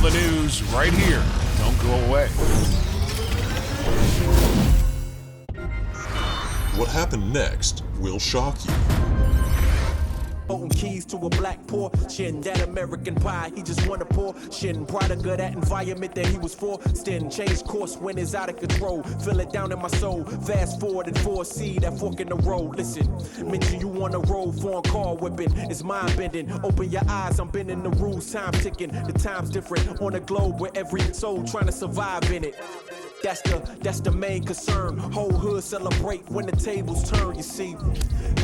the news right here. Don't go away. What happened next will shock you. Holding keys to a black portion, that American pie he just wanna portion. Product of that environment that he was forced in. Changed course when it's out of control. Feel it down in my soul. Fast forward and foresee that fork in the road. Listen, mention you on the road, foreign car whipping. It's mind bending. Open your eyes, I'm bending the rules. Time ticking. The time's different on a globe where every soul trying to survive in it. That's the main concern. Whole hood celebrate when the tables turn, you see.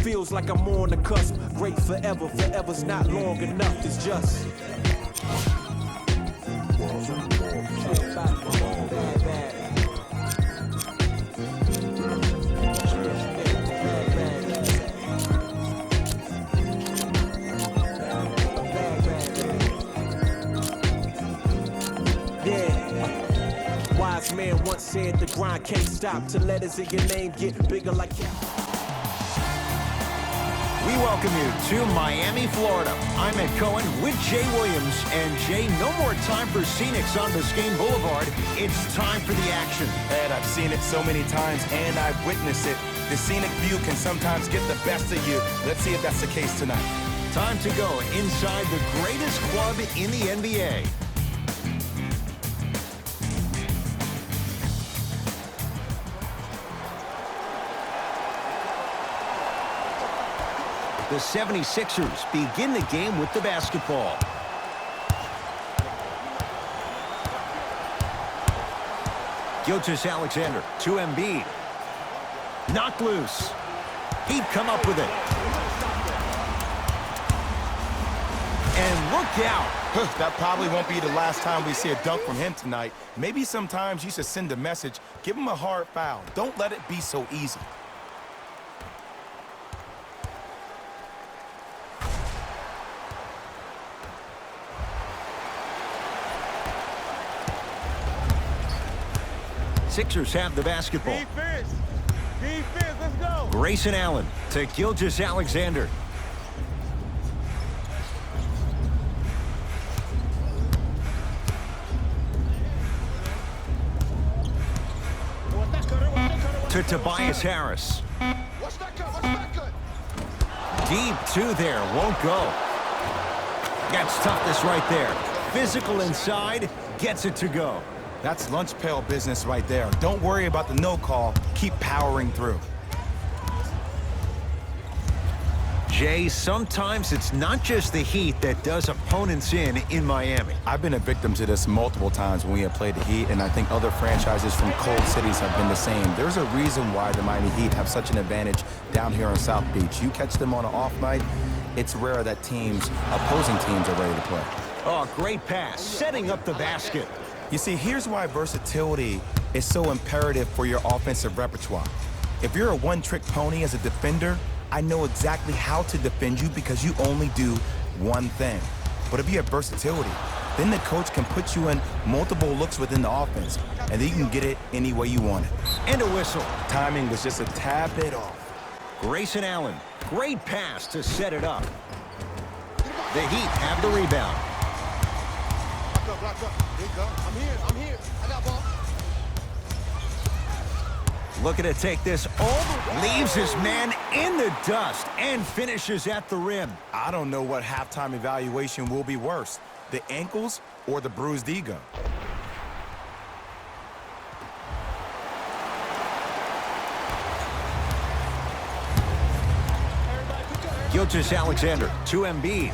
Feels like I'm on the cusp. Great forever, forever's not long enough, it's just. Wise man once said the grind can't stop till letters in your name get bigger like that. We welcome you to Miami, Florida. I'm Ed Cohen with Jay Williams. And Jay, no more time for scenics on Biscayne Boulevard. It's time for the action. Ed, I've seen it so many times and I've witnessed it. The scenic view can sometimes get the best of you. Let's see if that's the case tonight. Time to go inside the greatest club in the NBA. The 76ers begin the game with the basketball. Gilgeous-Alexander to Embiid. Knocked loose. He'd come up with it. And look out. That probably won't be the last time we see a dunk from him tonight. Maybe sometimes you should send a message. Give him a hard foul. Don't let it be so easy. Sixers have the basketball. Defense, let's go. Grayson Allen to Gilgeous-Alexander. To Tobias Harris. Deep two there, won't go. That's toughness right there. Physical inside, gets it to go. That's lunch pail business right there. Don't worry about the no call. Keep powering through. Jay, sometimes it's not just the Heat that does opponents in Miami. I've been a victim to this multiple times when we have played the Heat, and I think other franchises from cold cities have been the same. There's a reason why the Miami Heat have such an advantage down here on South Beach. You catch them on an off night, it's rare that opposing teams are ready to play. Oh, great pass, setting up the basket. You see, here's why versatility is so imperative for your offensive repertoire. If you're a one-trick pony as a defender, I know exactly how to defend you because you only do one thing. But if you have versatility, then the coach can put you in multiple looks within the offense, and then you can get it any way you want it. And a whistle. Timing was just a tad bit off. Grayson Allen, great pass to set it up. The Heat have the rebound. Block up. Here you go. I'm here. I got ball. Looking to take this over. Leaves his man in the dust and finishes at the rim. I don't know what halftime evaluation will be worse, the ankles or the bruised ego. Gilgeous-Alexander to Embiid.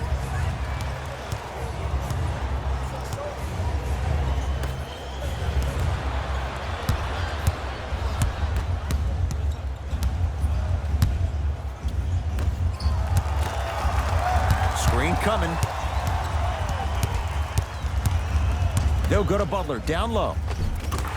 Coming. They'll go to Butler, down low.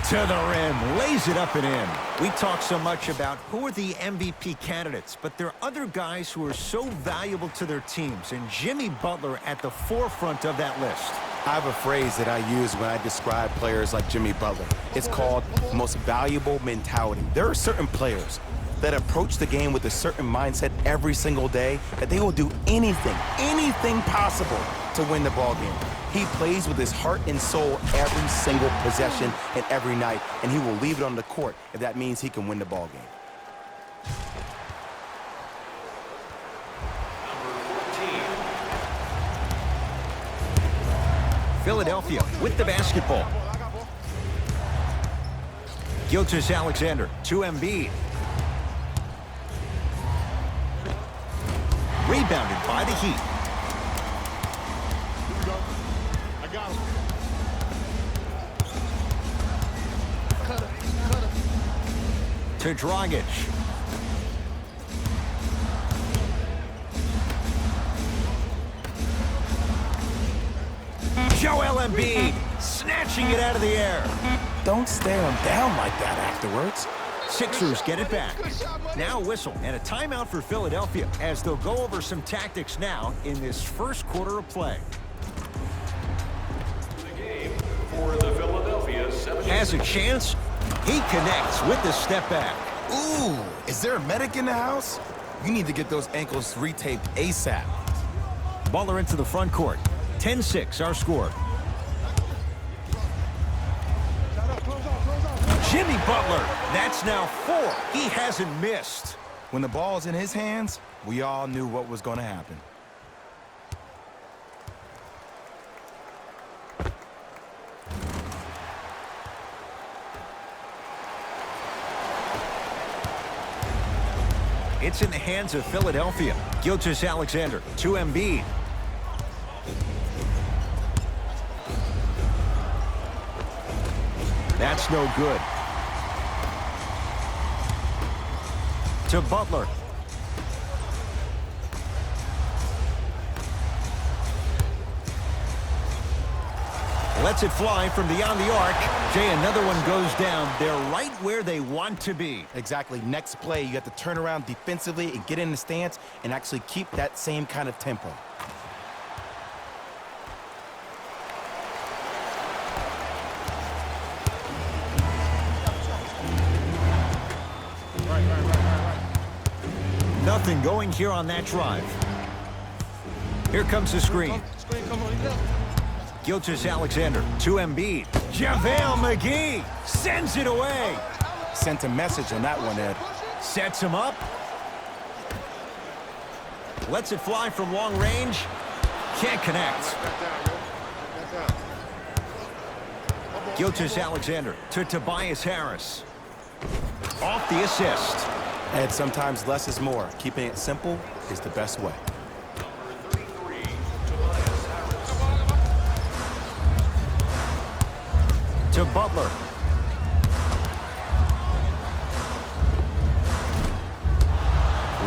To the rim, lays it up and in. We talk so much about who are the MVP candidates, but there are other guys who are so valuable to their teams, and Jimmy Butler at the forefront of that list. I have a phrase that I use when I describe players like Jimmy Butler. It's called most valuable mentality. There are certain players that approach the game with a certain mindset every single day that they will do anything possible to win the ball game. He plays with his heart and soul every single possession and every night, and he will leave it on the court if that means he can win the ball game. Philadelphia with the basketball. Gilgeous-Alexander to Embiid. Rebounded by the Heat. Here we go. I got him. Cut it. To Dragic. Joel Embiid snatching it out of the air. Don't stare him down like that afterwards. Sixers get it back. Now a whistle and a timeout for Philadelphia as they'll go over some tactics now in this first quarter of play. For the Philadelphia 76ers. Has a chance. He connects with the step back. Ooh, is there a medic in the house? You need to get those ankles retaped ASAP. Butler into the front court. 10-6 our score. Jimmy Butler, that's now 4. He hasn't missed. When the ball's in his hands, we all knew what was going to happen. It's in the hands of Philadelphia. Gilgeous-Alexander to Embiid. That's no good. To Butler. Lets it fly from beyond the arc. Jay, another one goes down. They're right where they want to be. Exactly. Next play, you have to turn around defensively and get in the stance and actually keep that same kind of tempo. Nothing going here on that drive. Here comes the screen. Screen, come on, Gilgeous-Alexander to Embiid. JaVale McGee sends it away. Sent a message on that one, Ed. Sets him up. Lets it fly from long range. Can't connect. Gilgeous-Alexander to Tobias Harris. Off the assist. Ed, sometimes less is more. Keeping it simple is the best way. To Butler.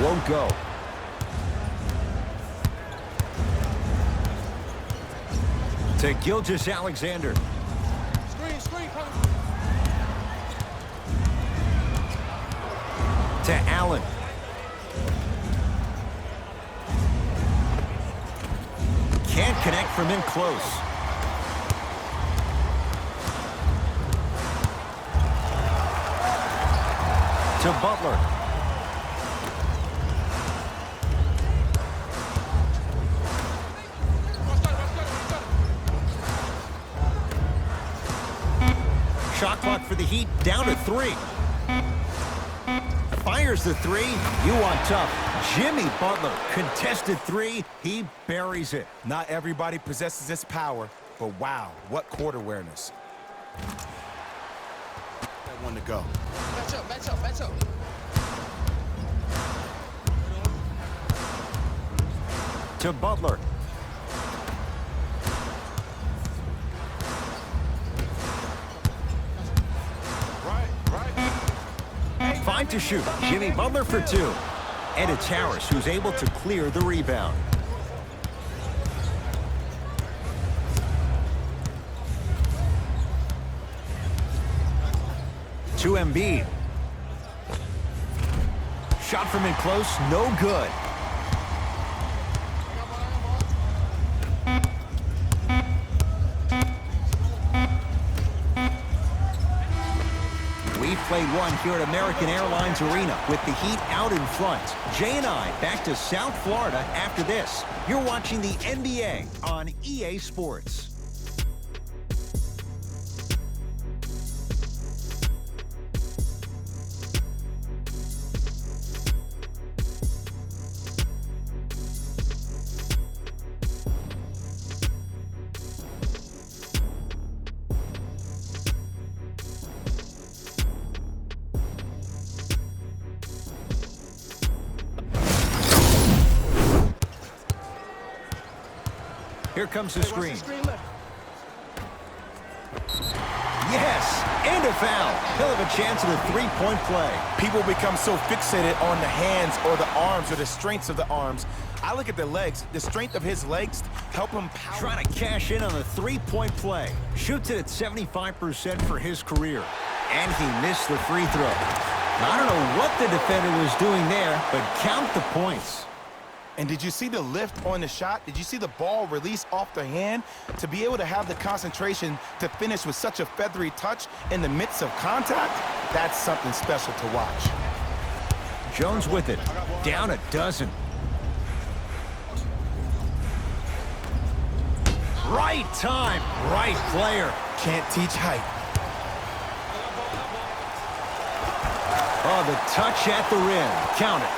Won't go. To Gilgeous-Alexander. Screen, come. To Allen. Can't connect from in close. To Butler. Shot clock for the Heat down to 3. Fires the 3. You want tough. Jimmy Butler, contested 3. He buries it. Not everybody possesses this power, but wow, what court awareness. That one to go. Match up. To Butler. Right. 5 to shoot. Jimmy Butler for 2. And it's Harris who's able to clear the rebound. To Embiid. Shot from in close, no good. We've played one here at American Airlines Arena with the Heat out in front. Jay and I back to South Florida after this. You're watching the NBA on EA Sports. Here comes the Hey, watch screen. the screen left. Yes, and a foul. He'll have a chance at a three-point play. People become so fixated on the hands or the arms or the strengths of the arms. I look at the legs. The strength of his legs help him power. Trying to cash in on a three-point play. Shoots it at 75% for his career. And he missed the free throw. I don't know what the defender was doing there, but count the points. And did you see the lift on the shot? Did you see the ball release off the hand? To be able to have the concentration to finish with such a feathery touch in the midst of contact, that's something special to watch. Jones with it. Down a dozen. Right time, right player. Can't teach height. Oh, the touch at the rim. Count it.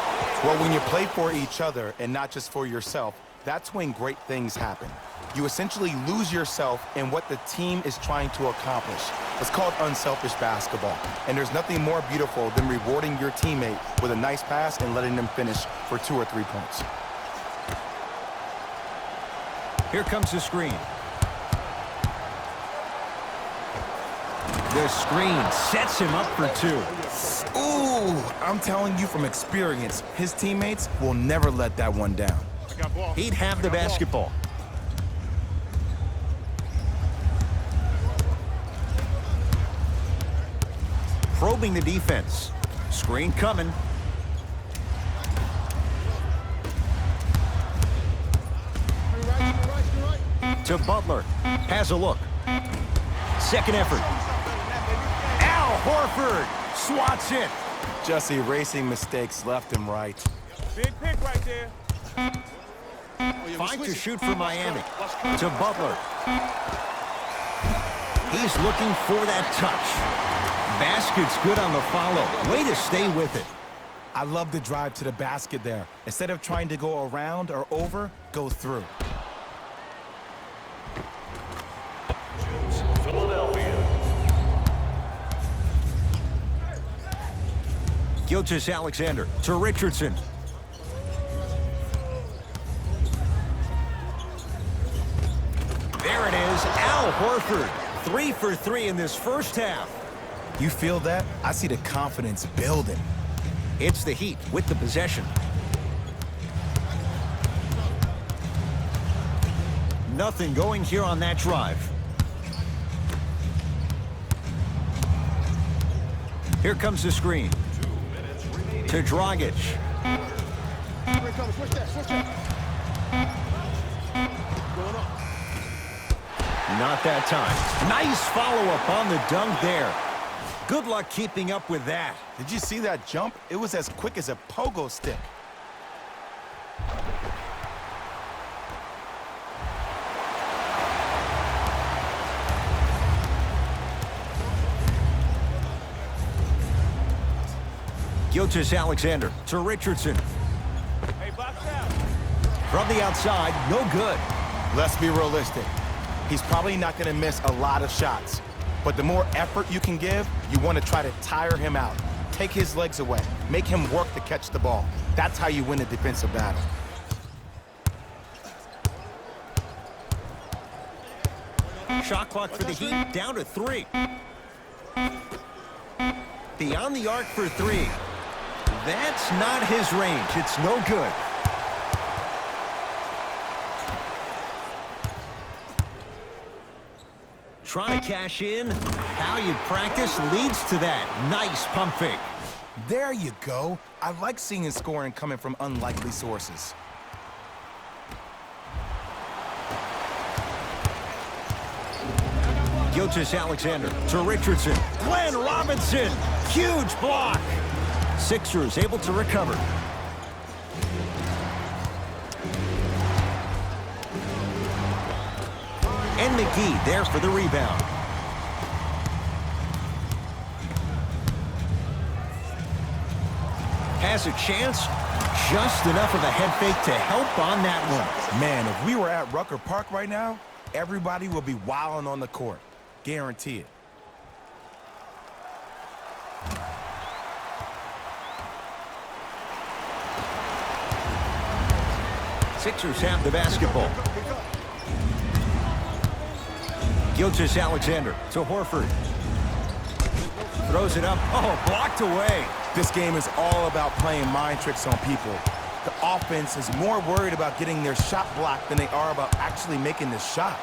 Well, when you play for each other and not just for yourself, that's when great things happen. You essentially lose yourself in what the team is trying to accomplish. It's called unselfish basketball. And there's nothing more beautiful than rewarding your teammate with a nice pass and letting them finish for 2 or 3 points. Here comes the screen. The screen sets him up for 2. Ooh, I'm telling you from experience, his teammates will never let that one down. He'd have the basketball. Probing the defense. Screen coming. To Butler. Has a look. Second effort. Al Horford swats it. Just erasing mistakes left and right. Big pick right there. Fine to shoot for Miami. To Butler. He's looking for that touch. Basket's good on the follow. Way to stay with it. I love the drive to the basket there. Instead of trying to go around or over, go through. Philadelphia. Gilgeous-Alexander to Richardson. There it is, Al Horford. 3 for 3 in this first half. You feel that? I see the confidence building. It's the Heat with the possession. Nothing going here on that drive. Here comes the screen. To Dragic. Switch that. Going up. Not that time. Nice follow-up on the dunk there. Good luck keeping up with that. Did you see that jump? It was as quick as a pogo stick. Gilgeous-Alexander to Richardson. Hey, box out. From the outside, no good. Let's be realistic. He's probably not going to miss a lot of shots. But the more effort you can give, you want to try to tire him out. Take his legs away. Make him work to catch the ball. That's how you win a defensive battle. Shot clock for the Heat down to 3. Beyond the arc for 3. That's not his range. It's no good. Trying to cash in. How you practice leads to that. Nice pump fake. There you go. I like seeing scoring coming from unlikely sources. Gilgeous-Alexander to Richardson. Glenn Robinson. Huge block. Sixers able to recover. And McGee there for the rebound. Has a chance. Just enough of a head fake to help on that one. Man, if we were at Rucker Park right now, everybody would be wilding on the court. Guarantee it. Sixers have the basketball. Gilgeous-Alexander to Horford. Throws it up. Oh, blocked away. This game is all about playing mind tricks on people. The offense is more worried about getting their shot blocked than they are about actually making the shot.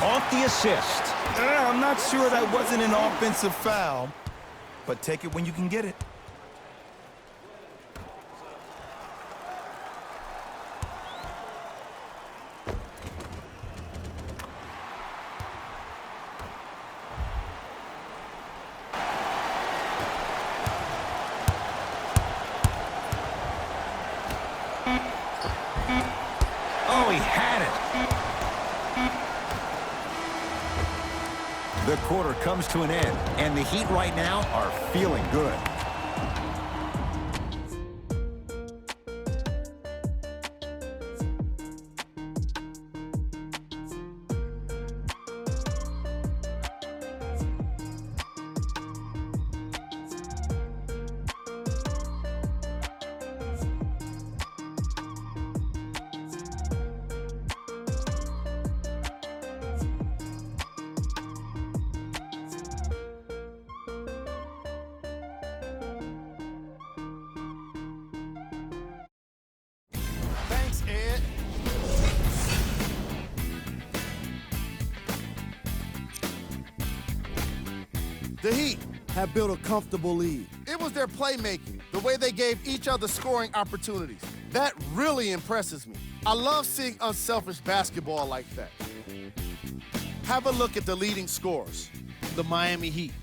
Off the assist. I'm not sure that wasn't an offensive foul, but take it when you can get it. Oh, he had it. The quarter comes to an end, and the Heat right now are feeling good. Thanks, Ed. The Heat have built a comfortable lead. It was their playmaking, the way they gave each other scoring opportunities. That really impresses me. I love seeing unselfish basketball like that. Have a look at the leading scorers, the Miami Heat.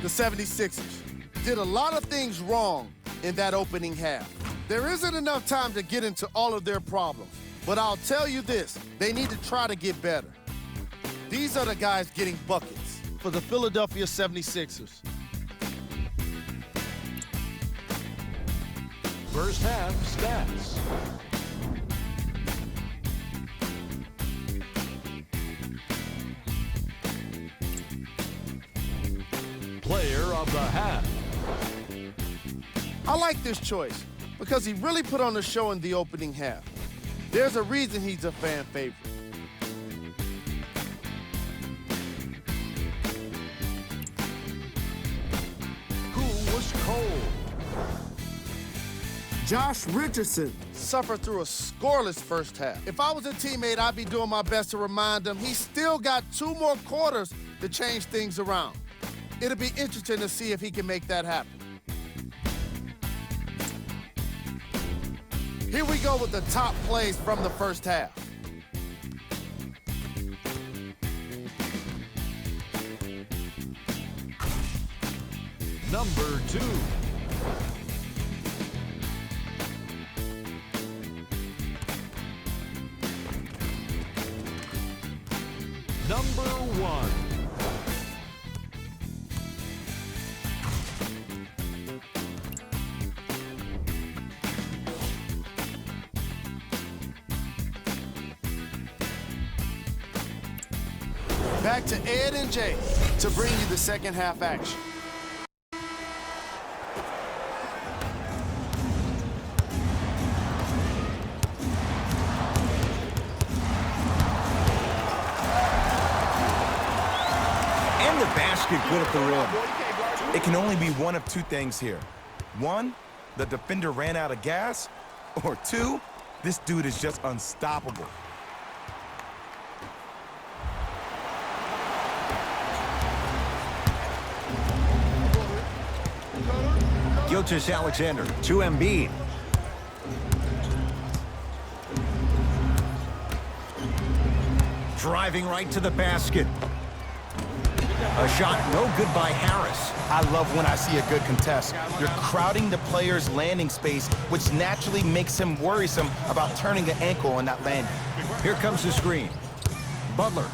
The 76ers did a lot of things wrong in that opening half. There isn't enough time to get into all of their problems, but I'll tell you this, they need to try to get better. These are the guys getting buckets for the Philadelphia 76ers. First half stats. Player of the half. I like this choice because he really put on the show in the opening half. There's a reason he's a fan favorite. Who was cold? Josh Richardson suffered through a scoreless first half. If I was a teammate, I'd be doing my best to remind him he's still got 2 more quarters to change things around. It'll be interesting to see if he can make that happen. Here we go with the top plays from the first half. Number 2. Number 1. Back to Ed and Jay to bring you the second half action. And the basket good at the rim. It can only be one of 2 things here. 1, the defender ran out of gas, or 2, this dude is just unstoppable. Gilgeous-Alexander to Embiid. Driving right to the basket. A shot no good by Harris. I love when I see a good contest. You're crowding the player's landing space, which naturally makes him worrisome about turning an ankle on that landing. Here comes the screen. Butler.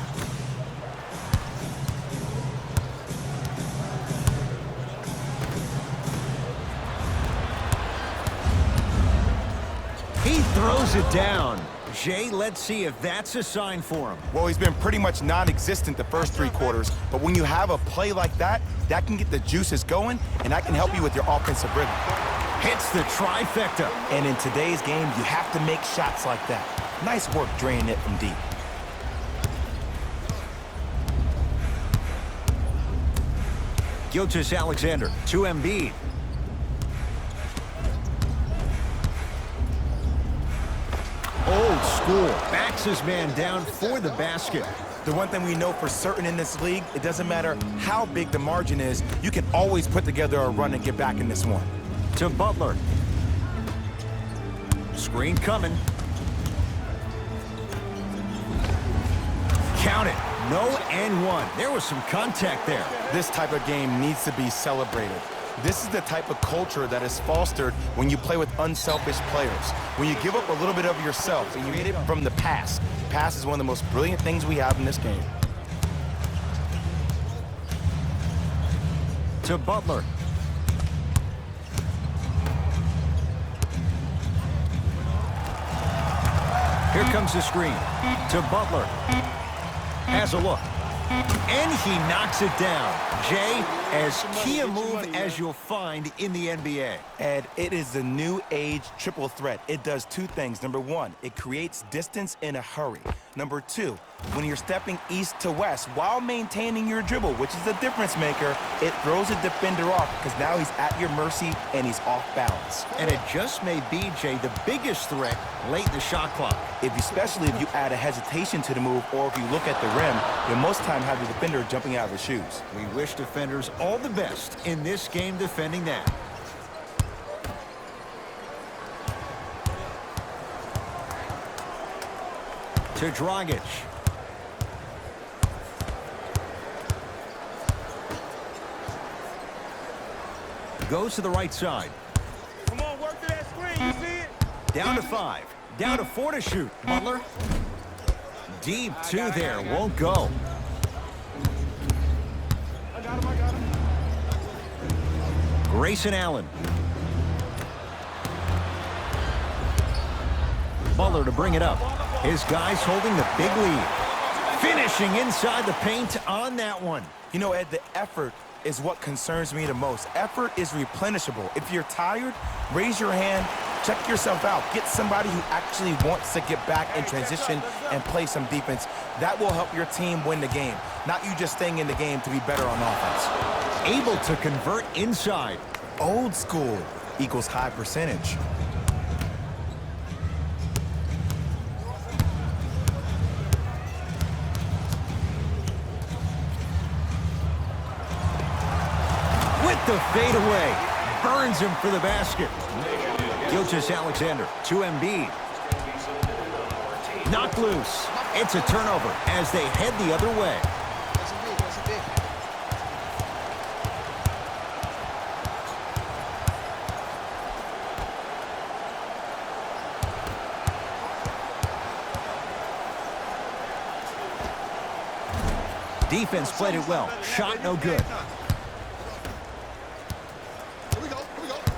He throws it down. Jay, let's see if that's a sign for him. Well, he's been pretty much non-existent the first 3 quarters, but when you have a play like that, that can get the juices going, and that can help you with your offensive rhythm. Hits the trifecta. And in today's game, you have to make shots like that. Nice work draining it from deep. Gilgeous-Alexander to Embiid. Old school. Backs his man down for the basket. The one thing we know for certain in this league, it doesn't matter how big the margin is, you can always put together a run and get back in this one. To Butler. Screen coming. Count it. No and one. There was some contact there. This type of game needs to be celebrated. This is the type of culture that is fostered when you play with unselfish players. When you give up a little bit of yourself and you hit it from the pass. Pass is one of the most brilliant things we have in this game. To Butler. Here comes the screen. To Butler. Has a look. And he knocks it down. Jay, as key a move as you'll find in the NBA. Ed, it is the new age triple threat. It does two things. Number one, it creates distance in a hurry. Number two, when you're stepping east to west while maintaining your dribble, which is a difference maker, it throws a defender off because now he's at your mercy and he's off balance. And it just may be, Jay, the biggest threat late in the shot clock. Especially if you add a hesitation to the move or if you look at the rim, you'll most time have the defender jumping out of his shoes. We wish defenders all the best in this game defending that. To Dragic. Goes to the right side. Come on, work to that screen. You see it? Down to 5. Down to 4 to shoot. Butler. Deep 2 there. Won't go. I got him. Grayson Allen. Butler to bring it up. His guys holding the big lead. Finishing inside the paint on that one. You know, Ed, the effort is what concerns me the most. Effort is replenishable. If you're tired, raise your hand, check yourself out. Get somebody who actually wants to get back in transition and play some defense. That will help your team win the game, not you just staying in the game to be better on offense. Able to convert inside. Old school equals high percentage. With the fadeaway. Burns him for the basket. Gilgeous-Alexander to Embiid. Knocked loose. It's a turnover as they head the other way. Defense played it well. Shot no good.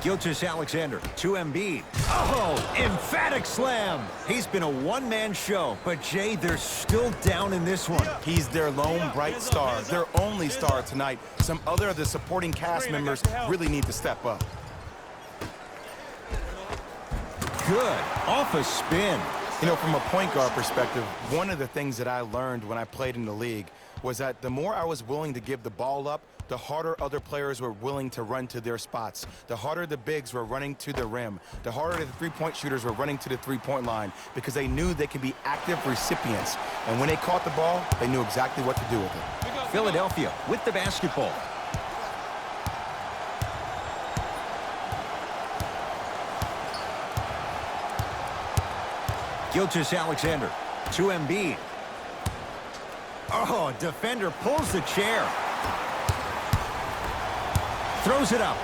Gilgeous-Alexander to Embiid. Oh, emphatic slam. He's been a one-man show, but Jay, they're still down in this one. He's their lone bright star, their only star tonight. Some other of the supporting cast members really need to step up. Good. Off a spin. You know, from a point guard perspective, one of the things that I learned when I played in the league was that the more I was willing to give the ball up, the harder other players were willing to run to their spots. The harder the bigs were running to the rim. The harder the three-point shooters were running to the three-point line because they knew they could be active recipients. And when they caught the ball, they knew exactly what to do with it. Philadelphia with the basketball. Gilgeous-Alexander to Embiid. Oh, defender pulls the chair. Throws it up.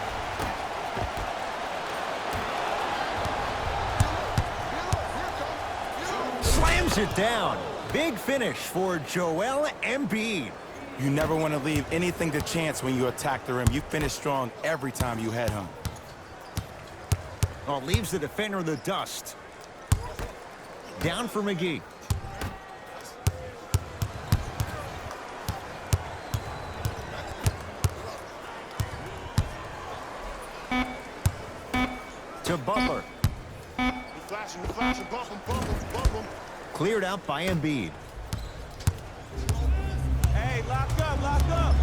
Slams it down. Big finish for Joel Embiid. You never want to leave anything to chance when you attack the rim. You finish strong every time you head home. Oh, leaves the defender in the dust. Down for McGee. To Butler. You flashing, bump him, bump him, bump him. Cleared out by Embiid. Hey, lock up, lock up.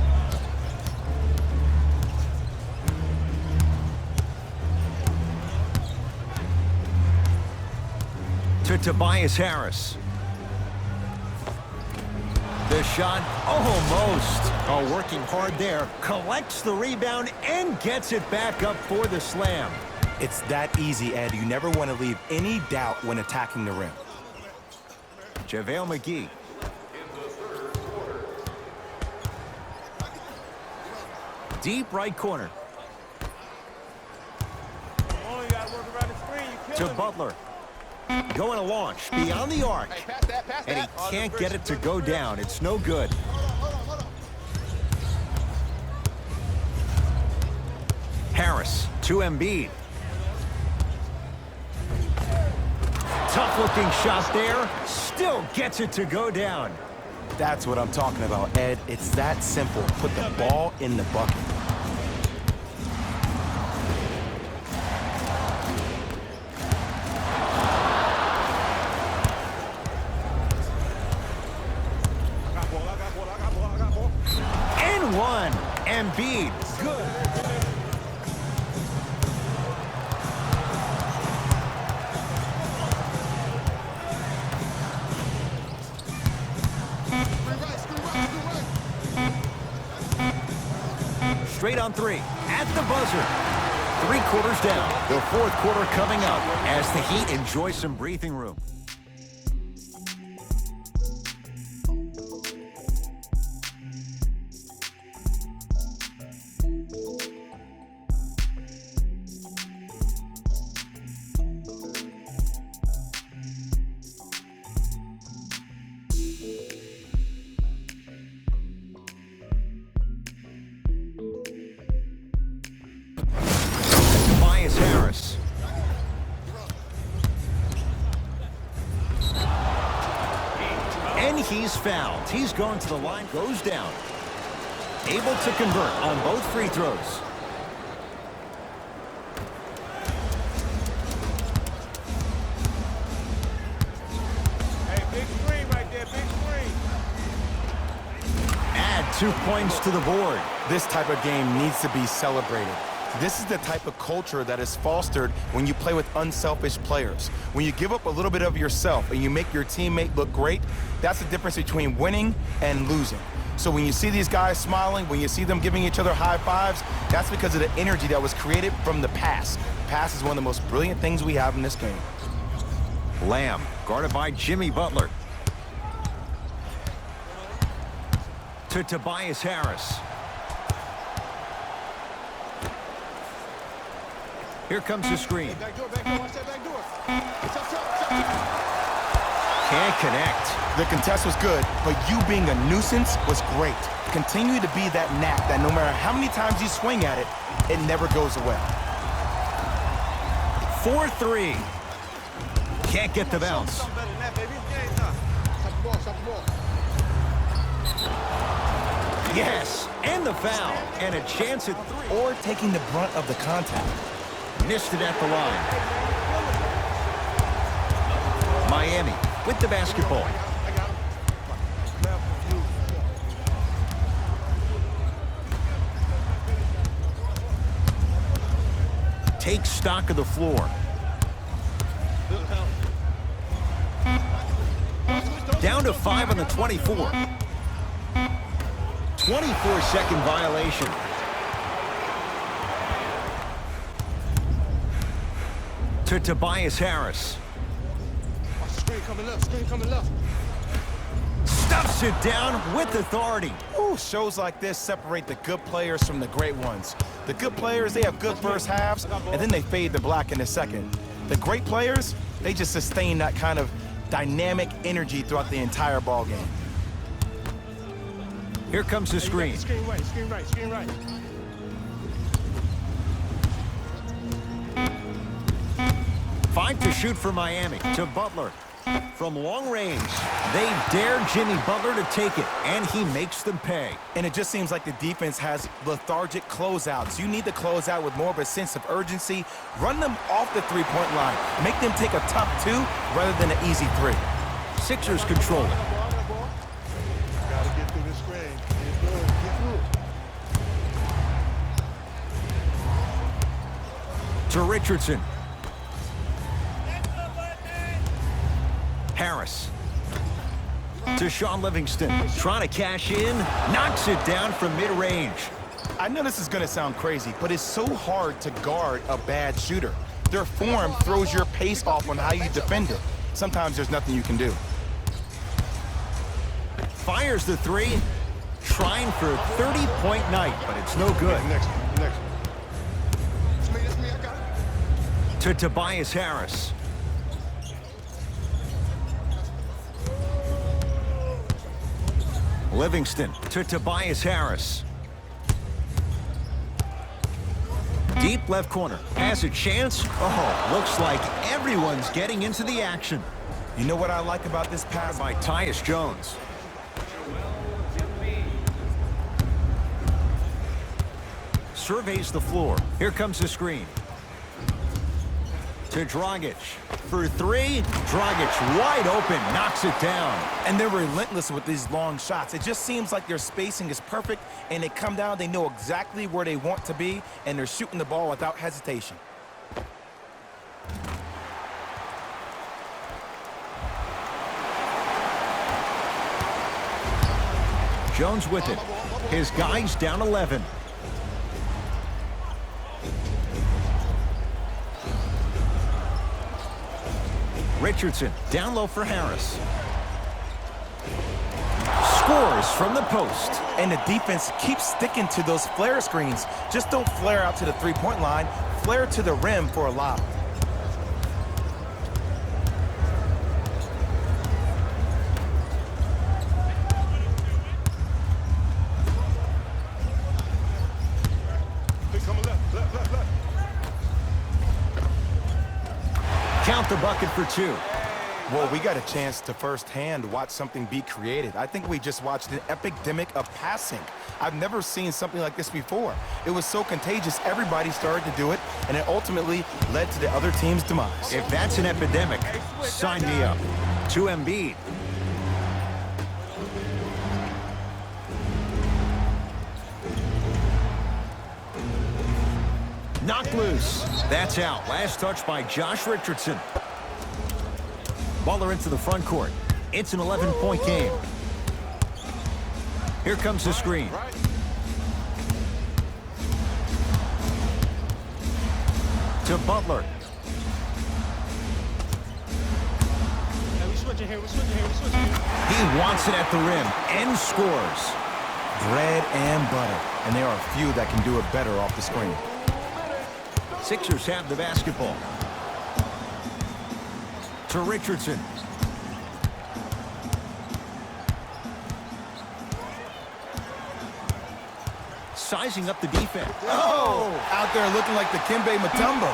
To Tobias Harris. The shot, almost. Oh, working hard there. Collects the rebound and gets it back up for the slam. It's that easy, Ed. You never want to leave any doubt when attacking the rim. JaVale McGee. Deep right corner. Only got to work around the screen. You To killing me. Butler. Going to launch beyond the arc. Hey, pass that, pass And he that. can't get it to go down. It's no good. Harris to Embiid. Tough looking shot there. Still gets it to go down. That's what I'm talking about, Ed. It's that simple. Put the ball in the bucket. And one. Embiid. Good. Straight on three. At the buzzer. 3 quarters down. The 4th quarter coming up as the Heat enjoy some breathing room. Tobias Harris. And he's fouled. He's going to the line, goes down. Able to convert on both free throws. Hey, big screen right there, big screen. Add 2 points to the board. This type of game needs to be celebrated. This is the type of culture that is fostered when you play with unselfish players. When you give up a little bit of yourself and you make your teammate look great, that's the difference between winning and losing. So when you see these guys smiling, when you see them giving each other high fives, that's because of the energy that was created from the pass. Pass is one of the most brilliant things we have in this game. Lamb, guarded by Jimmy Butler. To Tobias Harris. Here comes the screen. Back door, watch that back door. Can't connect. The contest was good, but you being a nuisance was great. Continue to be that knack that no matter how many times you swing at it, it never goes away. 4-3. Can't get the bounce. Something better than that, baby. It's game time. Stop the ball. Yes, and the foul. And a chance at 3. Or taking the brunt of the contact. Missed it at the line. Miami with the basketball. Take stock of the floor. Down to 5 on the 24. 24-second violation. To Tobias Harris. Screen coming left. Stuffs it down with authority. Ooh, shows like this separate the good players from the great ones. The good players, they have good first halves, and then they fade to black in the second. The great players, they just sustain that kind of dynamic energy throughout the entire ball game. Here comes the screen. Screen right. 5 to shoot for Miami. To Butler. From long range, they dare Jimmy Butler to take it, and he makes them pay. And it just seems like the defense has lethargic closeouts. You need to close out with more of a sense of urgency. Run them off the three-point line. Make them take a tough two rather than an easy three. Sixers control it. Gotta get through this screen. Get through it. Get through it. To Richardson. Harris. To Sean Livingston. Trying to cash in. Knocks it down from mid-range. I know this is going to sound crazy, but it's so hard to guard a bad shooter. Their form throws your pace off on how you defend it. Sometimes there's nothing you can do. Fires the three. Trying for a 30-point night, but it's no good. Next one. Next one. That's me. I got it. To Tobias Harris. Livingston to Tobias Harris. Deep left corner. Has a chance. Oh, looks like everyone's getting into the action. You know what I like about this pass? By Tyus Jones. Surveys the floor. Here comes the screen. To Dragic. For three. Dragic wide open. Knocks it down. And they're relentless with these long shots. It just seems like their spacing is perfect, and they come down, they know exactly where they want to be, and they're shooting the ball without hesitation. Jones with it. His guys down 11. Richardson down low for Harris. Scores from the post. And the defense keeps sticking to those flare screens. Just don't flare out to the three-point line. Flare to the rim for a lob. They coming left. Count the bucket for two. Well, we got a chance to firsthand watch something be created. I think we just watched an epidemic of passing. I've never seen something like this before. It was so contagious, everybody started to do it, and it ultimately led to the other team's demise. If that's an epidemic, sign me up. To Embiid. Knocked loose. That's out. Last touch by Josh Richardson. Butler into the front court. It's an 11-point game. Here comes the screen. To Butler. Hey, we switching here. He wants it at the rim and scores. Bread and butter. And there are a few that can do it better off the screen. Sixers have the basketball. To Richardson. Sizing up the defense. Oh! Out there looking like the Kimbe Mutombo.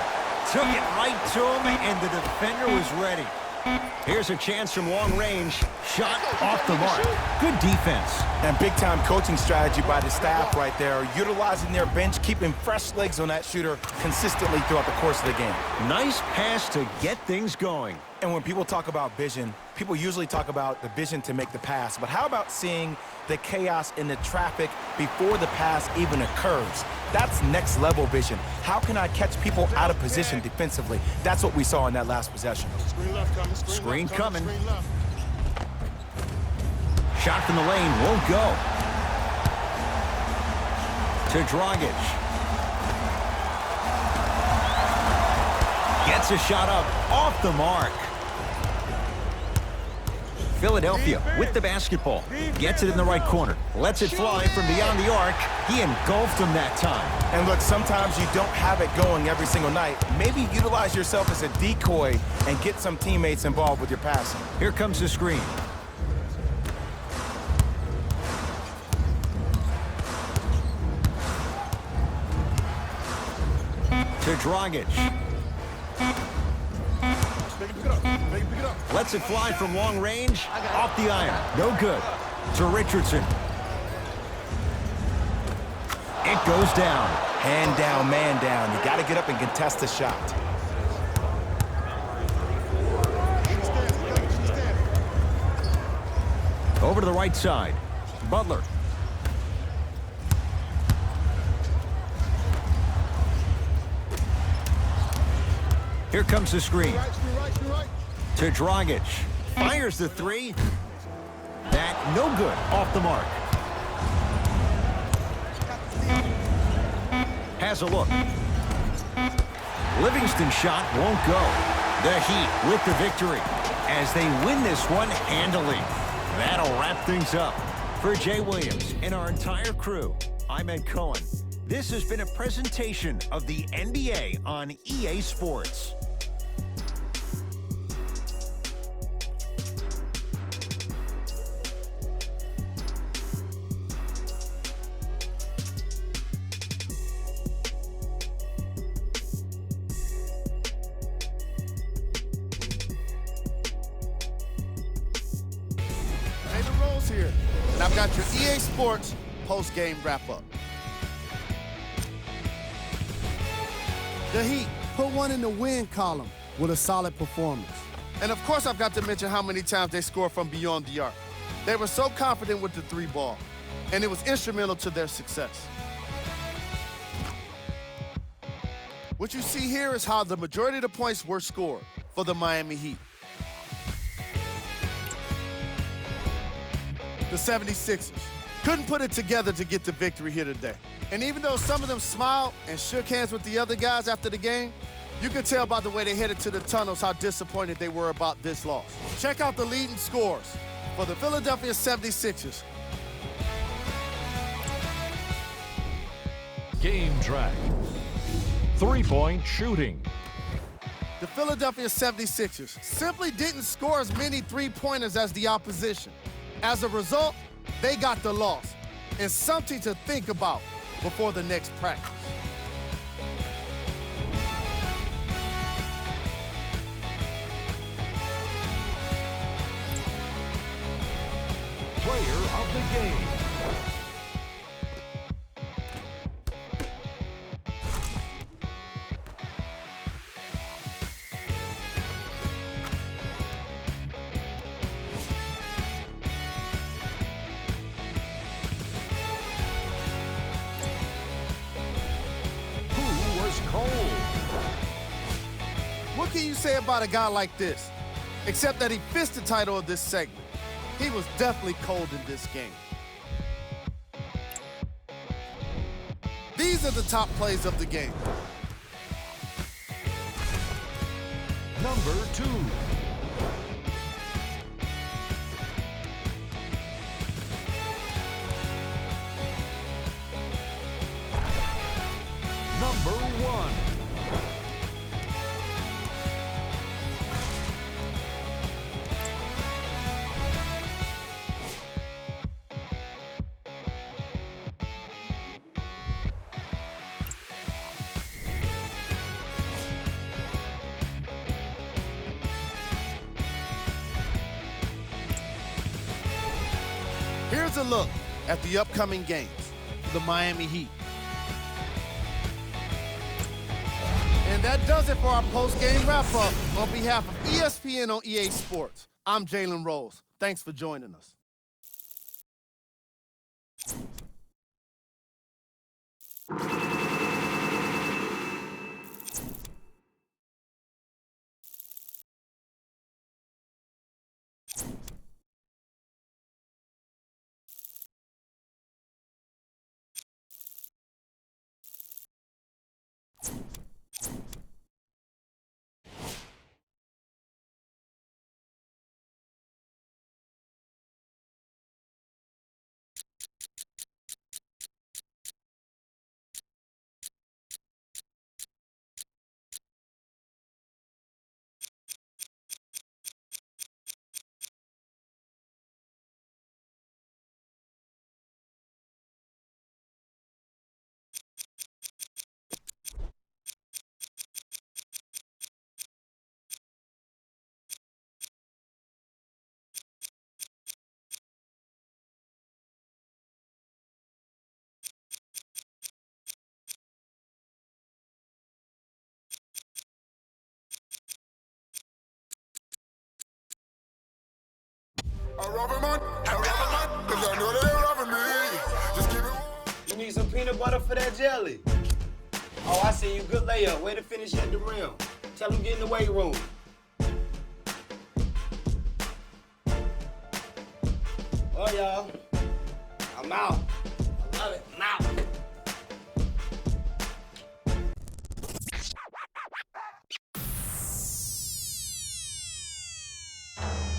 Took it right to him, and the defender was ready. Here's a chance from long range. Shot off the mark. Good defense. And big-time coaching strategy by the staff right there, utilizing their bench, keeping fresh legs on that shooter consistently throughout the course of the game. Nice pass to get things going. And when people talk about vision, people usually talk about the vision to make the pass. But how about seeing the chaos in the traffic before the pass even occurs? That's next-level vision. How can I catch people out of position defensively? That's what we saw in that last possession. Screen left coming. Screen left coming. Screen left. Shot from the lane won't go. To Dragic. Gets a shot up off the mark. Philadelphia with the basketball. Gets it in the right corner. Lets it fly from beyond the arc. He engulfed him that time. And look, sometimes you don't have it going every single night. Maybe utilize yourself as a decoy and get some teammates involved with your passing. Here comes the screen. To Dragic. Lets it fly from long range. Off the iron. No good. To Richardson. It goes down. Hand down, man down. You got to get up and contest the shot. Over to the right side. Butler. Here comes the screen. To Dragic. Fires the three. That no good. Off the mark. Has a look. Livingston's shot won't go. The Heat with the victory as they win this one handily. That'll wrap things up. For Jay Williams and our entire crew, I'm Ed Cohen. This has been a presentation of the NBA on EA Sports. Here, and I've got your EA Sports post-game wrap-up. The Heat put one in the win column with a solid performance. And of course, I've got to mention how many times they scored from beyond the arc. They were so confident with the three ball, and it was instrumental to their success. What you see here is how the majority of the points were scored for the Miami Heat. The 76ers couldn't put it together to get the victory here today. And even though some of them smiled and shook hands with the other guys after the game, you could tell by the way they headed to the tunnels how disappointed they were about this loss. Check out the leading scores for the Philadelphia 76ers. Game track. Three-point shooting. The Philadelphia 76ers simply didn't score as many three-pointers as the opposition. As a result, they got the loss, and something to think about before the next practice. Player of the game. What can you say about a guy like this? Except that he fits the title of this segment. He was definitely cold in this game. These are the top plays of the game. Number 2. Number 1. Here's a look at the upcoming games for the Miami Heat. And that does it for our post-game wrap-up. On behalf of ESPN on EA Sports, I'm Jalen Rose. Thanks for joining us. You need some peanut butter for that jelly. Oh, I see you. Good layup. Way to finish at the rim. Tell him get in the weight room. Oh, y'all. I'm out. I love it. I'm out.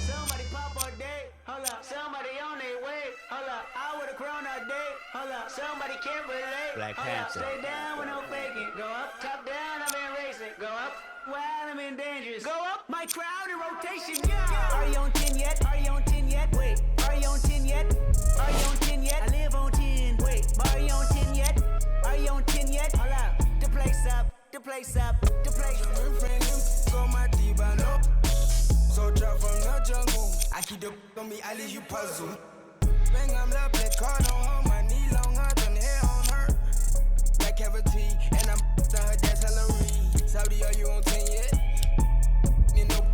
Somebody pop all day, hold up. Somebody on their way, hold up. I would've grown all day, hold up. Somebody can't relate, Black hold up. Panther. Stay down with no faking. Go up, top down, I've been racing. Go up, while I'm in dangerous. Go up, my crowd in rotation, yeah. Are you on 10 yet? Are you on 10 yet? Wait, are you on 10 yet? Are you on 10 yet? I live on 10. Wait, are you on 10 yet? Are you on 10 yet? Hold up, the place up, the place up, the place up. So drop from the jungle. I keep the on me, I leave you puzzled. Bang, I'm the black card on her, my knee longer than hair on her. Black cavity, and I'm to her, that's Hillary. Saudi, are you on 10 yet? You know,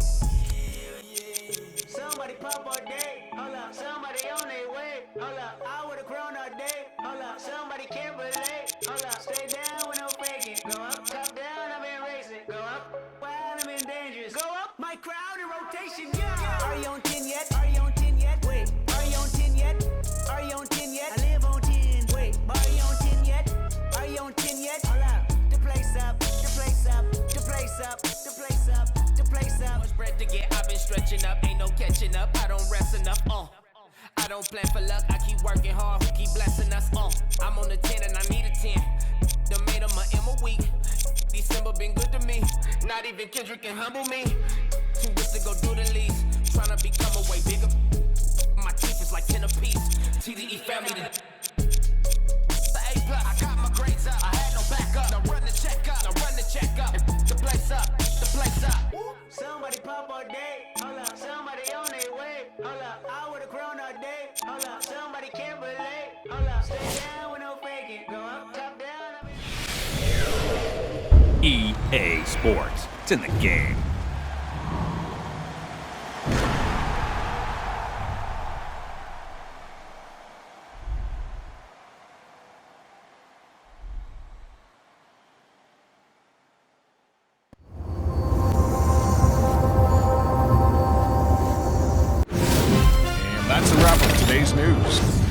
Somebody pop all day, hold up. Somebody on their way, hold up. I would've grown all day, hold up. Somebody can't relate, hold up. Stay down with no faking. Go up, top down, I've been racing. Go up, while I'm in dangerous. Go up, my crowd in rotation, yeah. Are you on 10 yet? Are you on 10 yet? Wait, are you on 10 yet? Are you on 10 yet? I live on 10. Wait, are you on 10 yet? Are you on 10 yet? Hold up, the place up, the place up, the place up, the place up, the place up. Much bread to get, I've been stretching up, ain't no catching up. I don't rest enough, I don't plan for luck, I keep working hard, who keep blessing us, I'm on the 10 and I need a 10. Done made him a M a week. December been good to me. Not even Kendrick can humble me. Too rich to go do the least. Tryna become a way bigger. My teeth is like 10 apiece. TDE family to the A+. I got my grades up. I had no backup. Now run the check up. Now run the check up. The place up. The place up. Somebody pop all day, hold up. Somebody on their way, hold up. I would've grown all day, hold up. Somebody can't relate, hold up. Stay down with no faking. Go up, top down, I've been EA Sports. It's in the game. And that's a wrap of today's news.